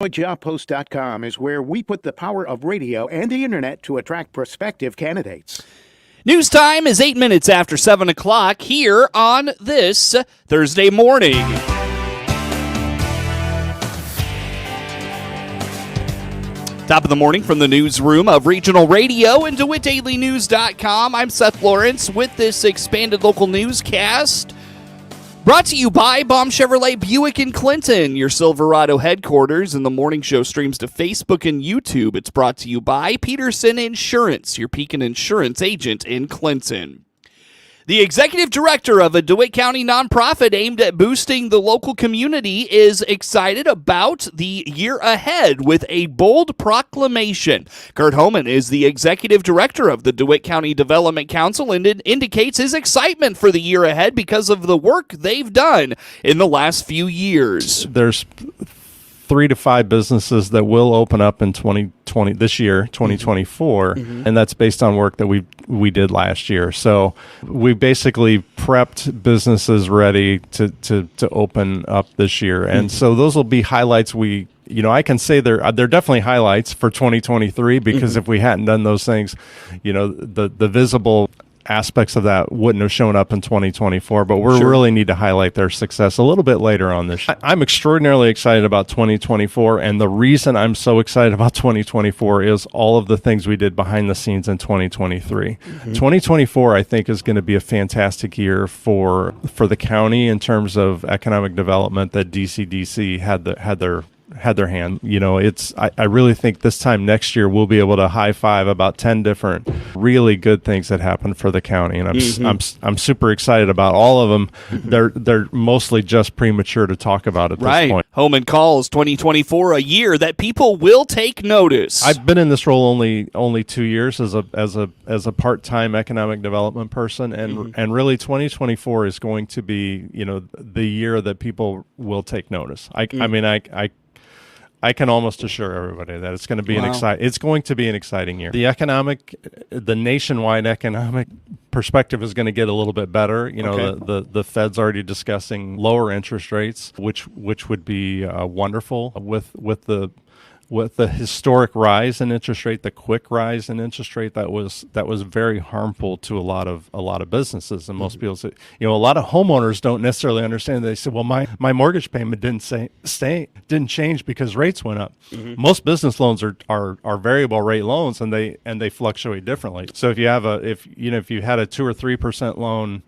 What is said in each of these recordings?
DeWitt.com is where we put the power of radio and the internet to attract prospective candidates. News time is 8 minutes after 7 o'clock here on this Thursday morning. Top of the morning from the newsroom of Regional Radio and DeWittDailyNews.com. I'm Seth Lawrence with this expanded local newscast. Brought to you by Baum Chevrolet Buick in Clinton, your Silverado headquarters, and the morning show streams to Facebook and YouTube. It's brought to you by Peterson Insurance, your Pekin Insurance agent in Clinton. The executive director of a DeWitt County nonprofit aimed at boosting the local community is excited about the year ahead with a bold proclamation. Kurt Homan is the executive director of the DeWitt County Development Council and it indicates his excitement for the year ahead because of the work they've done in the last few years. There's 3 to 5 businesses that will open up in 2020 this year, 2024, and that's based on work that we did last year. So we basically prepped businesses ready to open up this year, and so those will be highlights. I can say they're definitely highlights for 2023 because if we hadn't done those things, the visible aspects of that wouldn't have shown up in 2024, but we really need to highlight their success a little bit later on this year. I'm extraordinarily excited about 2024, and the reason I'm so excited about 2024 is all of the things we did behind the scenes in 2023. 2024, I think, is going to be a fantastic year for the county in terms of economic development that DCDC had their hand. I really think this time next year we'll be able to high five about 10 different really good things that happened for the county, and I'm super excited about all of them. They're mostly just premature to talk about at this point. Homan calls 2024 a year that people will take notice. I've been in this role only 2 years as a part-time economic development person, and really 2024 is going to be the year that people will take notice. I can almost assure everybody that it's going to be an exciting year. The nationwide economic perspective is going to get a little bit better. The Fed's already discussing lower interest rates, which would be wonderful with the historic rise in interest rate, the quick rise in interest rate that was very harmful to a lot of businesses. And most people say, a lot of homeowners don't necessarily understand. They say, well, my mortgage payment didn't change because rates went up. Most business loans are variable rate loans, and they fluctuate differently. So if you had a 2 or 3% loan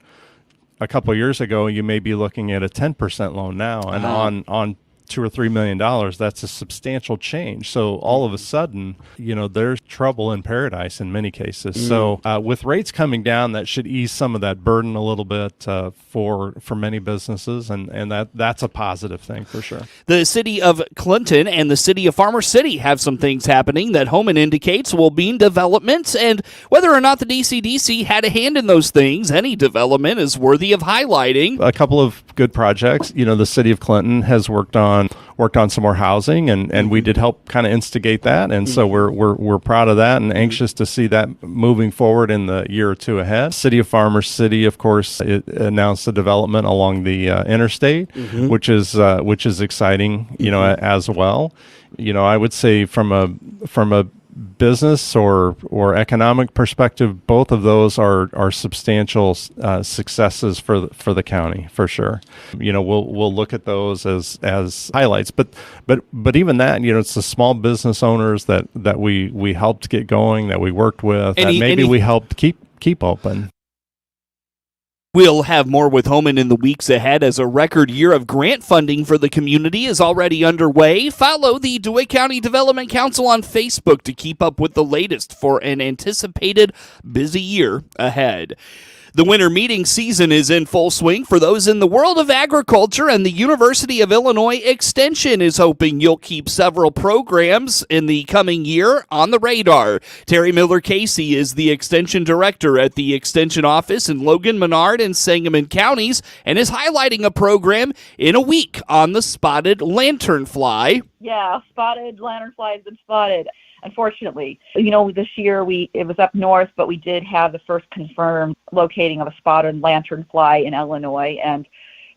a couple of years ago, you may be looking at a 10% loan now, and on $2 or $3 million, that's a substantial change. So all of a sudden, there's trouble in paradise in many cases. So with rates coming down, that should ease some of that burden a little bit for many businesses, and that's a positive thing for sure. The city of Clinton and the city of Farmer City have some things happening that Homan indicates will be in development, and whether or not the DCDC had a hand in those things, any development is worthy of highlighting. A couple of good projects. The city of Clinton has worked on some more housing, and we did help kind of instigate that, and so we're proud of that and anxious to see that moving forward in the year or two ahead. City of Farmer City, of course, it announced a development along the interstate, which is exciting, as well. I would say from a business or economic perspective, both of those are substantial successes for the county for sure. We'll look at those as highlights, but even that, it's the small business owners that we helped get going, that we worked with, we helped keep open. We'll have more with Homan in the weeks ahead as a record year of grant funding for the community is already underway. Follow the DeWitt County Development Council on Facebook to keep up with the latest for an anticipated busy year ahead. The winter meeting season is in full swing for those in the world of agriculture, and the University of Illinois Extension is hoping you'll keep several programs in the coming year on the radar. Terry Miller-Casey is the Extension Director at the Extension office in Logan, Menard, and Sangamon counties, and is highlighting a program in a week on the spotted lanternfly. Yeah, spotted lanternfly has been spotted. Unfortunately, this year it was up north, but we did have the first confirmed locating of a spotted lanternfly in Illinois, and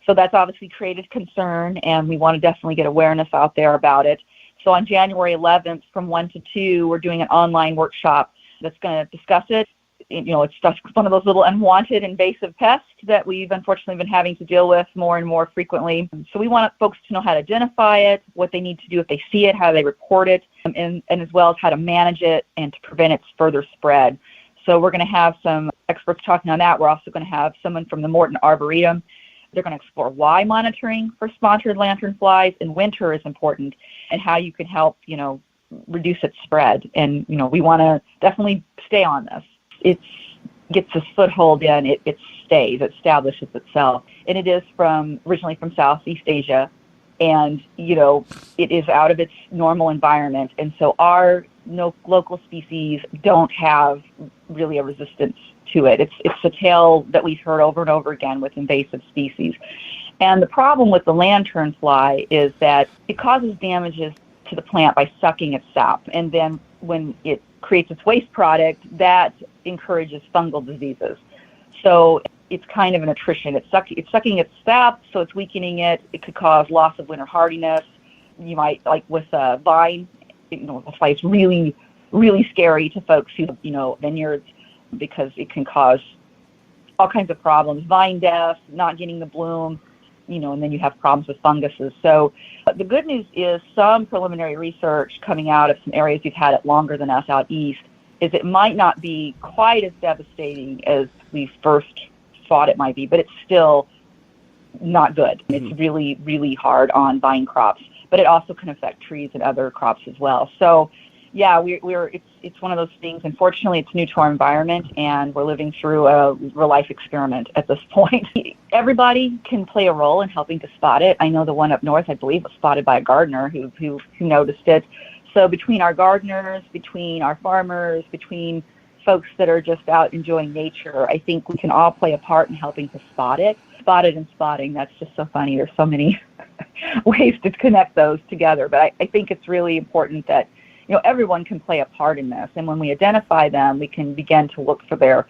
so that's obviously created concern, and we want to definitely get awareness out there about it. So on January 11th from 1 to 2, we're doing an online workshop that's going to discuss it. It's just one of those little unwanted invasive pests that we've unfortunately been having to deal with more and more frequently. So we want folks to know how to identify it, what they need to do if they see it, how they report it, and as well as how to manage it and to prevent its further spread. So we're going to have some experts talking on that. We're also going to have someone from the Morton Arboretum. They're going to explore why monitoring for spotted lanternflies in winter is important and how you can help, reduce its spread. And, we want to definitely stay on this. It gets a foothold in, it stays, it establishes itself. And it is originally from Southeast Asia. And, it is out of its normal environment. And so our local species don't have really a resistance to it. It's a tale that we've heard over and over again with invasive species. And the problem with the lanternfly is that it causes damages to the plant by sucking its sap. And then when it creates its waste product, that encourages fungal diseases. So it's kind of an attrition. It's sucking its sap, so it's weakening it. It could cause loss of winter hardiness. You might, like with a vine, the fly is really, really scary to folks who, vineyards, because it can cause all kinds of problems, vine death, not getting the bloom, and then you have problems with funguses. So the good news is some preliminary research coming out of some areas who've had it longer than us out east is it might not be quite as devastating as we first thought it might be, but it's still not good. Mm-hmm. It's really, really hard on vine crops, but it also can affect trees and other crops as well. So yeah, it's one of those things. Unfortunately, it's new to our environment, and we're living through a real life experiment at this point. Everybody can play a role in helping to spot it. I know the one up north, I believe, was spotted by a gardener who noticed it. So between our gardeners, between our farmers, between folks that are just out enjoying nature, I think we can all play a part in helping to spot it. Spotted and spotting, that's just so funny. There's so many ways to connect those together. But I think it's really important that everyone can play a part in this, and when we identify them, we can begin to look for their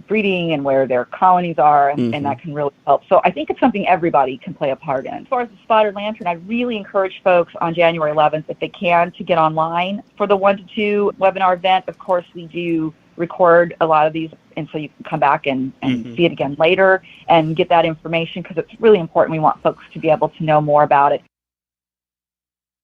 breeding and where their colonies are, and that can really help. So I think it's something everybody can play a part in. As far as the spotted lantern, I really encourage folks on January 11th, if they can, to get online for the 1 to 2 webinar event. Of course, we do record a lot of these, and so you can come back and see it again later and get that information, because it's really important. We want folks to be able to know more about it.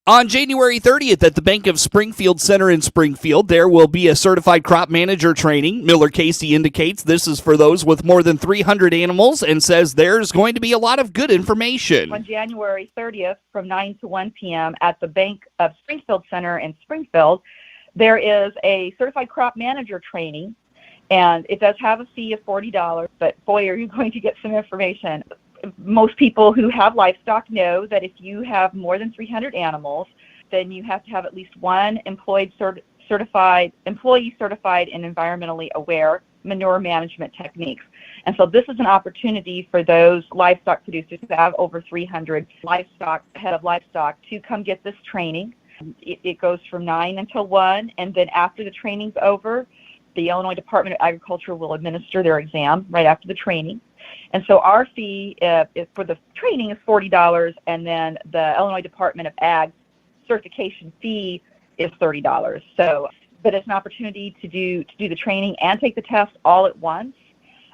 On January 30th at the Bank of Springfield Center in Springfield, there will be a certified crop manager training. Miller Casey indicates this is for those with more than 300 animals and says there's going to be a lot of good information. On January 30th from 9 to 1 p.m. at the Bank of Springfield Center in Springfield, there is a certified crop manager training, and it does have a fee of $40, but boy, are you going to get some information. Most people who have livestock know that if you have more than 300 animals, then you have to have at least one employee certified in environmentally aware manure management techniques. And so this is an opportunity for those livestock producers who have over 300 head of livestock to come get this training. It goes from 9 until 1, and then after the training's over, the Illinois Department of Agriculture will administer their exam right after the training. And so our fee for the training is $40, and then the Illinois Department of Ag certification fee is $30. So, but it's an opportunity to do the training and take the test all at once.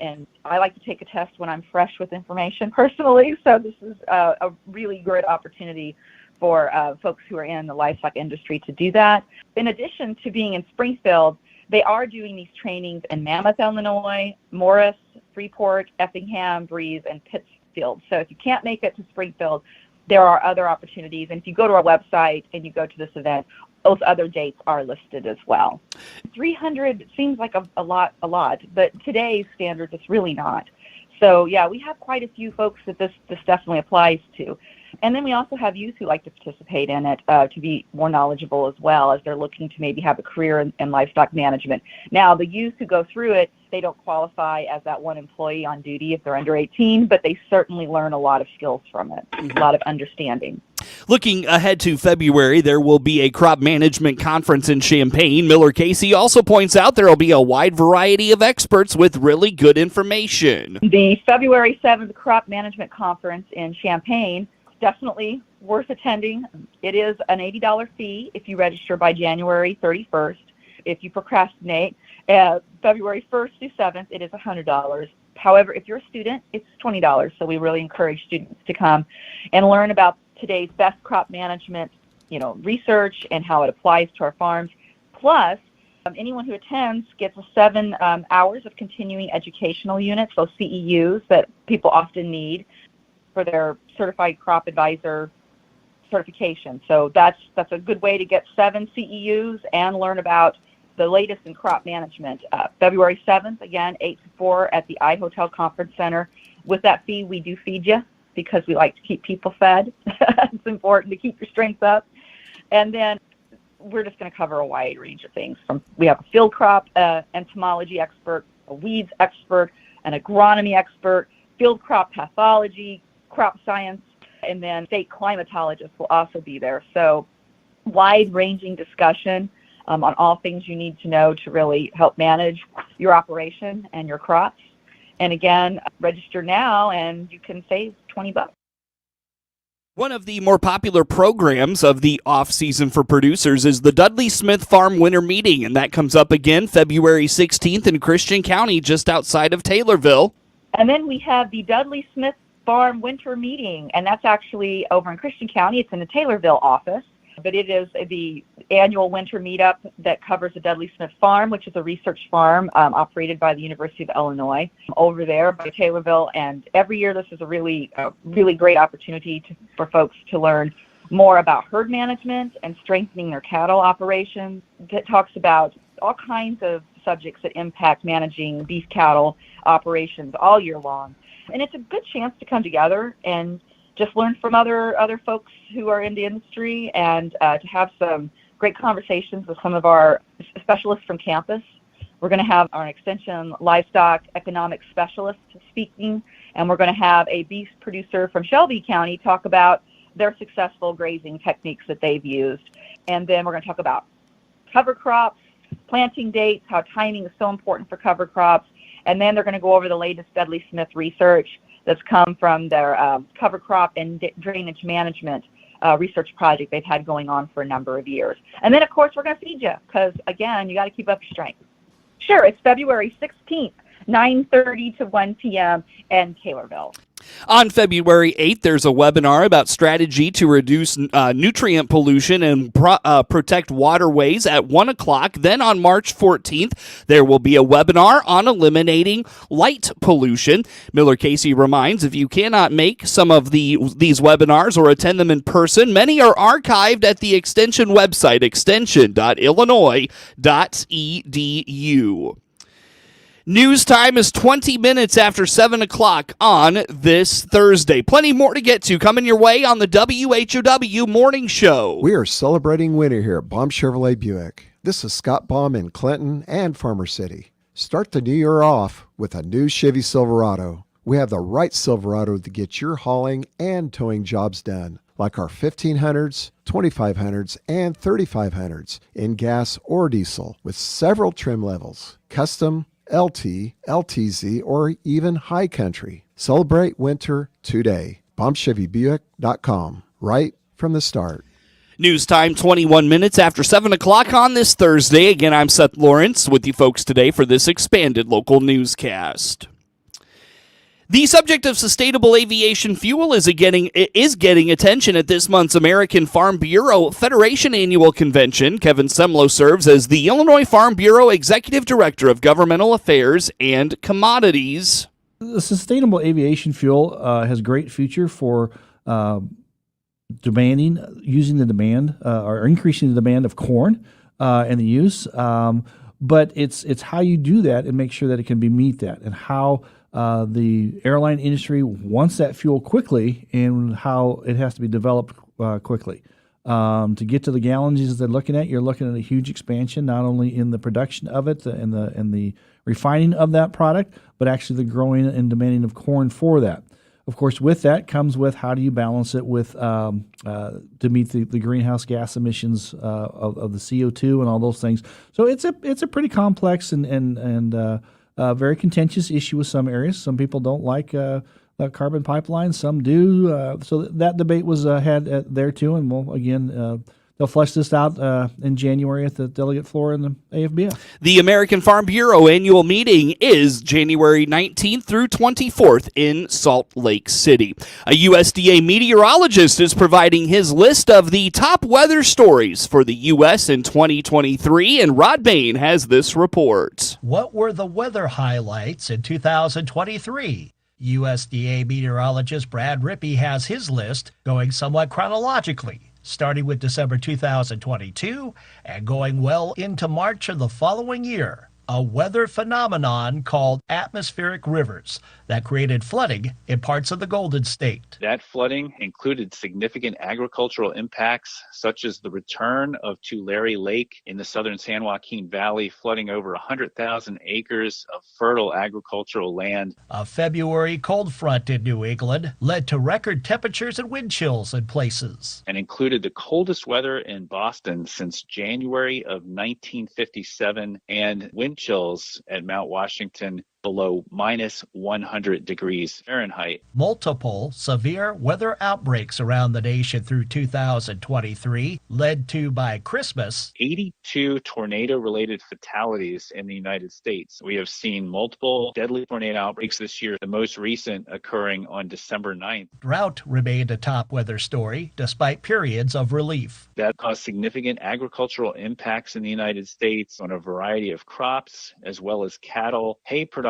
And I like to take a test when I'm fresh with information personally. So this is a really great opportunity for folks who are in the livestock industry to do that. In addition to being in Springfield, they are doing these trainings in Mammoth, Illinois, Morris, Freeport, Effingham, Breeze, and Pittsfield. So if you can't make it to Springfield, there are other opportunities. And if you go to our website and you go to this event, those other dates are listed as well. 300 seems like a lot, but today's standards, it's really not. So yeah, we have quite a few folks that this definitely applies to. And then we also have youth who like to participate in it to be more knowledgeable as well, as they're looking to maybe have a career in livestock management. Now, the youth who go through it, they don't qualify as that one employee on duty if they're under 18, but they certainly learn a lot of skills from it, a lot of understanding. Looking ahead to February, there will be a crop management conference in Champaign. Miller Casey also points out there will be a wide variety of experts with really good information. The February 7th Crop Management Conference in Champaign definitely worth attending. It is an $80 fee if you register by January 31st. If you procrastinate, February 1st through 7th, it is $100. However, if you're a student, it's $20. So we really encourage students to come and learn about today's best crop management, research and how it applies to our farms. Plus, anyone who attends gets 7 hours of continuing educational units, those CEUs that people often need for their certified crop advisor certification. So that's a good way to get 7 CEUs and learn about the latest in crop management. February 7th, again, 8 to 4 at the iHotel Conference Center. With that fee, we do feed you because we like to keep people fed. It's important to keep your strength up. And then we're just going to cover a wide range of things. We have a field crop entomology expert, a weeds expert, an agronomy expert, field crop pathology, crop science, and then state climatologists will also be there. So wide-ranging discussion on all things you need to know to really help manage your operation and your crops. And again, register now and you can save $20. One of the more popular programs of the off-season for producers is the Dudley Smith Farm Winter Meeting, and that comes up again February 16th in Christian County, just outside of Taylorville. And then we have the Dudley Smith Farm Winter Meeting, and that's actually over in Christian County. It's in the Taylorville office, but it is the annual winter meetup that covers the Dudley Smith Farm, which is a research farm operated by the University of Illinois over there by Taylorville. And every year this is a really great opportunity for folks to learn more about herd management and strengthening their cattle operations. It talks about all kinds of subjects that impact managing beef cattle operations all year long. And it's a good chance to come together and just learn from other folks who are in the industry and to have some great conversations with some of our specialists from campus. We're going to have our extension livestock economic specialist speaking, and we're going to have a beef producer from Shelby County talk about their successful grazing techniques that they've used. And then we're going to talk about cover crops, planting dates, how timing is so important for cover crops. And then they're going to go over the latest Dudley Smith research that's come from their cover crop and drainage management research project they've had going on for a number of years. And then, of course, we're going to feed you because, again, you got to keep up your strength. Sure, it's February 16th, 9:30 to 1 p.m. in Taylorville. On February 8th, there's a webinar about strategy to reduce nutrient pollution and protect waterways at 1 o'clock. Then on March 14th, there will be a webinar on eliminating light pollution. Miller Casey reminds if you cannot make some of these webinars or attend them in person, many are archived at the Extension website, extension.illinois.edu. News time is 20 minutes after 7 o'clock on this Thursday. Plenty more to get to coming your way on the WHOW Morning Show. We are celebrating winter here at Baum Chevrolet Buick. This is Scott Baum in Clinton and Farmer City. Start the new year off with a new Chevy Silverado. We have the right Silverado to get your hauling and towing jobs done, like our 1500s, 2500s, and 3500s in gas or diesel with several trim levels, custom, LT, LTZ, or even high country. Celebrate winter today. BaumChevyBuick.com. Right from the start. News time 21 minutes after 7 o'clock on this Thursday. Again, I'm Seth Lawrence with you folks today for this expanded local newscast. The subject of sustainable aviation fuel is getting attention at this month's American Farm Bureau Federation Annual Convention. Kevin Semlo serves as the Illinois Farm Bureau Executive Director of Governmental Affairs and Commodities. The sustainable aviation fuel has great future for using the demand or increasing the demand of corn and the use. But it's how you do that and make sure that it can meet that, and how the airline industry wants that fuel quickly and how it has to be developed quickly. To get to the gallons they're looking at, you're looking at a huge expansion, not only in the production of it and the refining of that product, but actually the growing and demanding of corn for that. Of course, with that comes with how do you balance it with to meet the greenhouse gas emissions of the CO2 and all those things. So it's a pretty complex and very contentious issue with some areas. Some people don't like carbon pipelines. Some do. So that debate was had there too, and we'll again. They'll flesh this out in January at the delegate floor in the AFBF. The American Farm Bureau annual meeting is January 19th through 24th in Salt Lake City. A USDA meteorologist is providing his list of the top weather stories for the U.S. in 2023, and Rod Bain has this report. What were the weather highlights in 2023? USDA meteorologist Brad Rippey has his list going somewhat chronologically, starting with December 2022 and going well into March of the following year. A weather phenomenon called atmospheric rivers that created flooding in parts of the Golden State. That flooding included significant agricultural impacts, such as the return of Tulare Lake in the southern San Joaquin Valley, flooding over 100,000 acres of fertile agricultural land. A February cold front in New England led to record temperatures and wind chills in places. And included the coldest weather in Boston since January of 1957 and wind chills at Mount Washington below minus 100 degrees Fahrenheit. Multiple severe weather outbreaks around the nation through 2023 led to, by Christmas, 82 tornado-related fatalities in the United States. We have seen multiple deadly tornado outbreaks this year, the most recent occurring on December 9th. Drought remained a top weather story despite periods of relief. That caused significant agricultural impacts in the United States on a variety of crops, as well as cattle, hay production.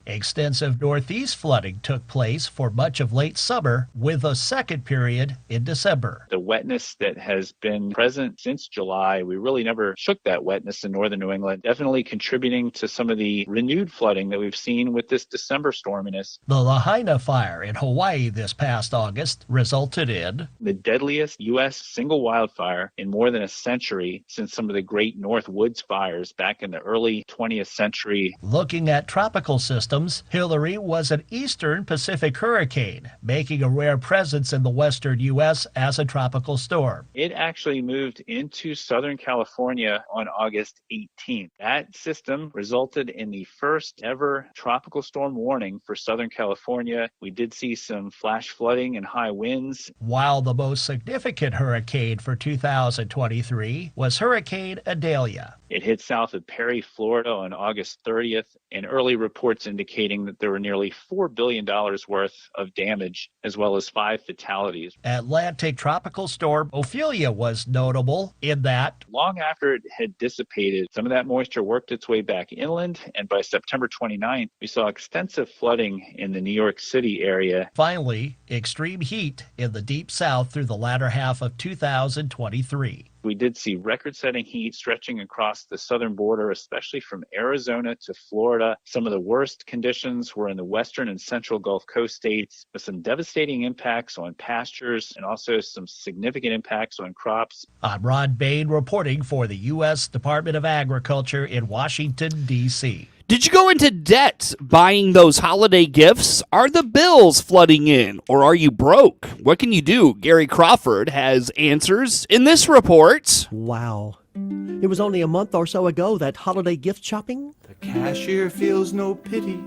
Extensive northeast flooding took place for much of late summer, with a second period in December. The wetness that has been present since July, we really never shook that wetness in northern New England, definitely contributing to some of the renewed flooding that we've seen with this December storminess. The Lahaina fire in Hawaii this past August resulted in the deadliest U.S. single wildfire in more than a century since some of the Great North Woods fires back in the early 20th century. Looking at tropical systems, Hillary was an eastern Pacific hurricane, making a rare presence in the western U.S. as a tropical storm. It actually moved into Southern California on August 18th. That system resulted in the first ever tropical storm warning for Southern California. We did see some flash flooding and high winds. While the most significant hurricane for 2023 was Hurricane Idalia. It hit south of Perry, Florida on August 30th, and early reports indicating that there were nearly $4 billion worth of damage, as well as 5 fatalities. Atlantic tropical storm Ophelia was notable in that, long after it had dissipated, some of that moisture worked its way back inland, and by September 29th, we saw extensive flooding in the New York City area. Finally, extreme heat in the deep south through the latter half of 2023. We did see record-setting heat stretching across the southern border, especially from Arizona to Florida. Some of the worst conditions were in the western and central Gulf Coast states, with some devastating impacts on pastures and also some significant impacts on crops. I'm Rod Bain reporting for the U.S. Department of Agriculture in Washington, D.C. Did you go into debt buying those holiday gifts? Are the bills flooding in, or are you broke? What can you do? Gary Crawford has answers in this report. Wow. It was only a month or so ago that holiday gift shopping. The cashier feels no pity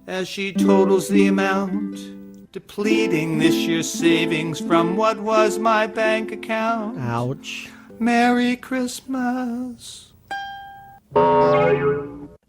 as she totals the amount, depleting this year's savings from what was my bank account. Ouch. Merry Christmas.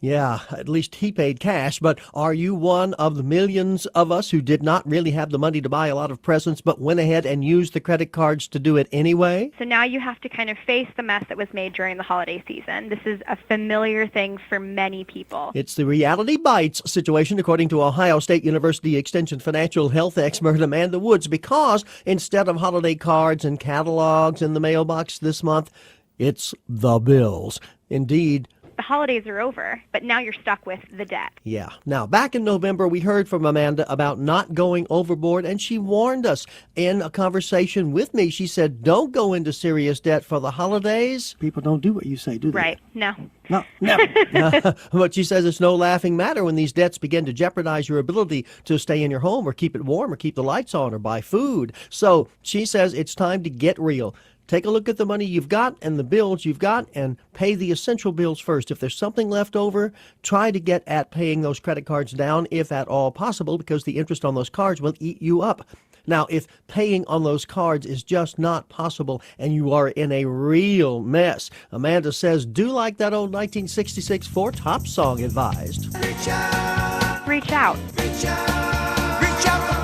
Yeah, at least he paid cash, but are you one of the millions of us who did not really have the money to buy a lot of presents but went ahead and used the credit cards to do it anyway? So now you have to kind of face the mess that was made during the holiday season. This is a familiar thing for many people. It's the reality bites situation, according to Ohio State University Extension financial health expert Amanda Woods, because instead of holiday cards and catalogs in the mailbox this month, it's the bills. Indeed, the holidays are over, but now you're stuck with the debt. Yeah. Now, back in November, we heard from Amanda about not going overboard, and she warned us in a conversation with me. She said, don't go into serious debt for the holidays. People don't do what you say, do they? Right. No. No, never. But she says it's no laughing matter when these debts begin to jeopardize your ability to stay in your home or keep it warm or keep the lights on or buy food. So she says it's time to get real. take a look at the money you've got and the bills you've got and pay the essential bills first. If there's something left over, try to get at paying those credit cards down if at all possible, because the interest on those cards will eat you up. Now, if paying on those cards is just not possible and you are in a real mess, Amanda says, do like that old 1966 Four Tops song advised. Reach out. Reach out for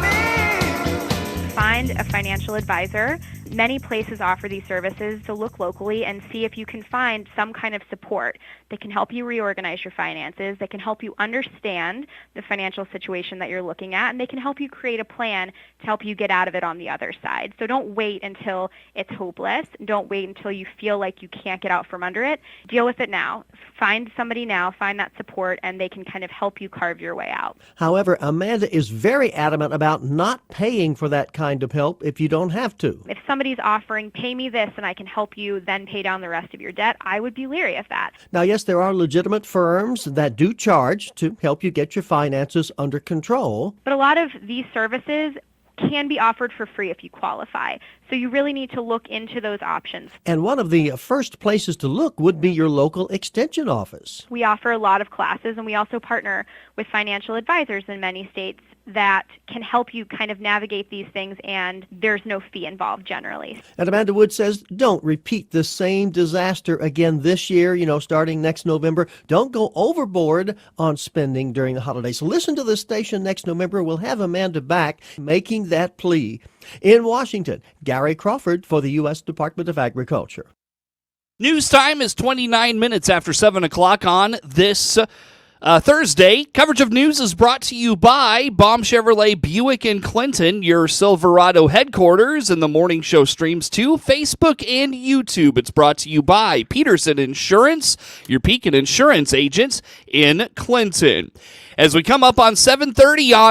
me. Find a financial advisor. Many places offer these services, so look locally and see if you can find some kind of support that can help you reorganize your finances, that can help you understand the financial situation that you're looking at, and they can help you create a plan to help you get out of it on the other side. So don't wait until it's hopeless. Don't wait until you feel like you can't get out from under it. Deal with it now. Find somebody now, find that support, and they can kind of help you carve your way out. However, Amanda is very adamant about not paying for that kind of help if you don't have to. If somebody's offering, pay me this and I can help you then pay down the rest of your debt, I would be leery of that. Now, yes, there are legitimate firms that do charge to help you get your finances under control. But a lot of these services can be offered for free if you qualify. So you really need to look into those options. And one of the first places to look would be your local extension office. We offer a lot of classes, and we also partner with financial advisors in many states that can help you kind of navigate these things, and there's no fee involved generally. And Amanda Wood says, don't repeat the same disaster again this year, starting next November. Don't go overboard on spending during the holidays. So listen to this station next November. We'll have Amanda back making that plea. In Washington, Gary Crawford for the U.S. Department of Agriculture. News time is 29 minutes after 7 o'clock on this Thursday. Coverage of news is brought to you by Baum Chevrolet Buick in Clinton, your Silverado headquarters, and the morning show streams to Facebook and YouTube. It's brought to you by Peterson Insurance, your Pekin Insurance agents in Clinton. As we come up on 7:30 on